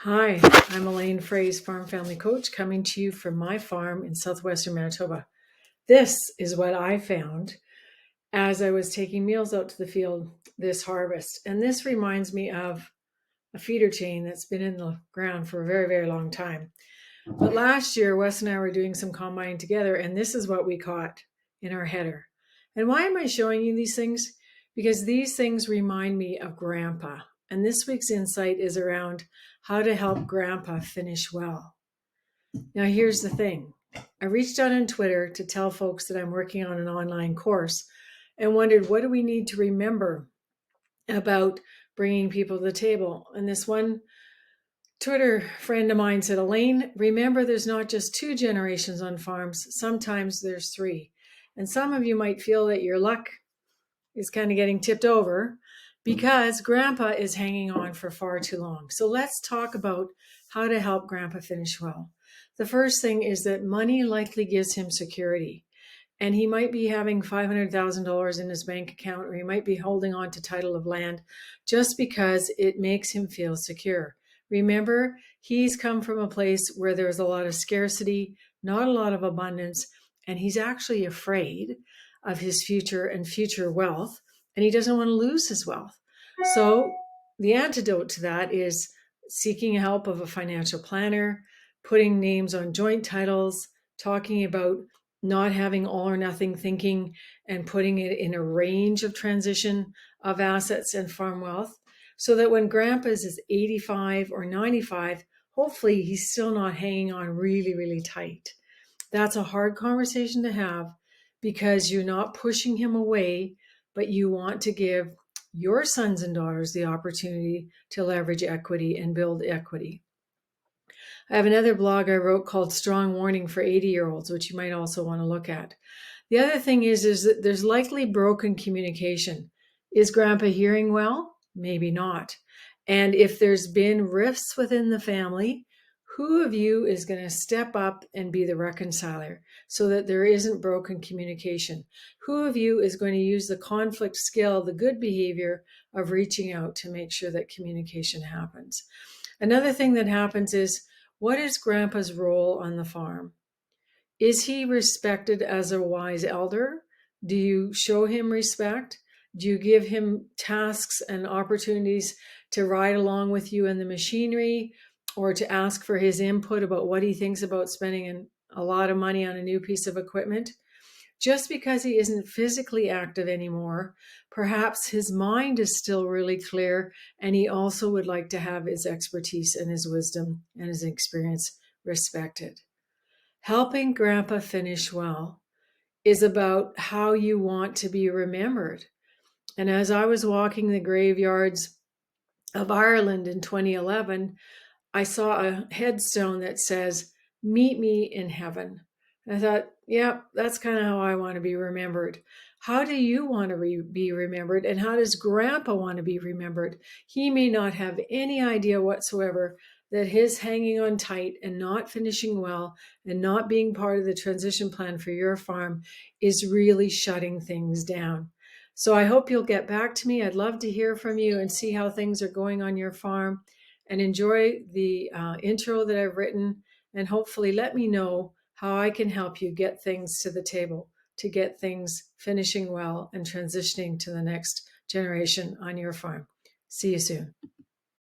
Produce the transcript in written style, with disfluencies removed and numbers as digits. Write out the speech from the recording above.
Hi, I'm Elaine Fraze, Farm Family Coach, coming to you from my farm in southwestern Manitoba. This is what I found as I was taking meals out to the field this harvest. And this reminds me of a feeder chain that's been in the ground for a very, very long time. But last year, Wes and I were doing some combining together, and this is what we caught in our header. And why am I showing you these things? Because these things remind me of Grandpa. And this week's insight is around how to help Grandpa finish well. Now, here's the thing. I reached out on Twitter to tell folks that I'm working on an online course and wondered, what do we need to remember about bringing people to the table? And this one Twitter friend of mine said, Elaine, remember there's not just two generations on farms. Sometimes there's three. And some of you might feel that your luck is kind of getting tipped over because Grandpa is hanging on for far too long. So let's talk about how to help Grandpa finish well. The first thing is that money likely gives him security. And he might be having $500,000 in his bank account, or he might be holding on to title of land just because it makes him feel secure. Remember, he's come from a place where there's a lot of scarcity, not a lot of abundance, and he's actually afraid of his future and future wealth, and he doesn't want to lose his wealth. So the antidote to that is seeking help of a financial planner, putting names on joint titles, talking about not having all or nothing thinking and putting it in a range of transition of assets and farm wealth so that when Grandpa's is 85 or 95, hopefully he's still not hanging on really, really tight. That's a hard conversation to have because you're not pushing him away, but you want to give your sons and daughters the opportunity to leverage equity and build equity. I have another blog I wrote called Strong Warning for 80-year-olds, which you might also want to look at. The other thing is that there's likely broken communication. Is Grandpa hearing well? Maybe not. And if there's been rifts within the family, who of you is going to step up and be the reconciler so that there isn't broken communication? Who of you is going to use the conflict skill, the good behavior of reaching out to make sure that communication happens? Another thing that happens is, what is Grandpa's role on the farm? Is he respected as a wise elder? Do you show him respect? Do you give him tasks and opportunities to ride along with you in the machinery or to ask for his input about what he thinks about spending a lot of money on a new piece of equipment? Just because he isn't physically active anymore, perhaps his mind is still really clear, and he also would like to have his expertise and his wisdom and his experience respected. Helping Grandpa finish well is about how you want to be remembered. And as I was walking the graveyards of Ireland in 2011, I saw a headstone that says, "Meet me in heaven." And I thought, yeah, that's kind of how I want to be remembered. How do you want to be remembered? And how does Grandpa want to be remembered? He may not have any idea whatsoever that his hanging on tight and not finishing well and not being part of the transition plan for your farm is really shutting things down. So I hope you'll get back to me. I'd love to hear from you and see how things are going on your farm, and enjoy the intro that I've written, and hopefully let me know how I can help you get things to the table, to get things finishing well and transitioning to the next generation on your farm. See you soon.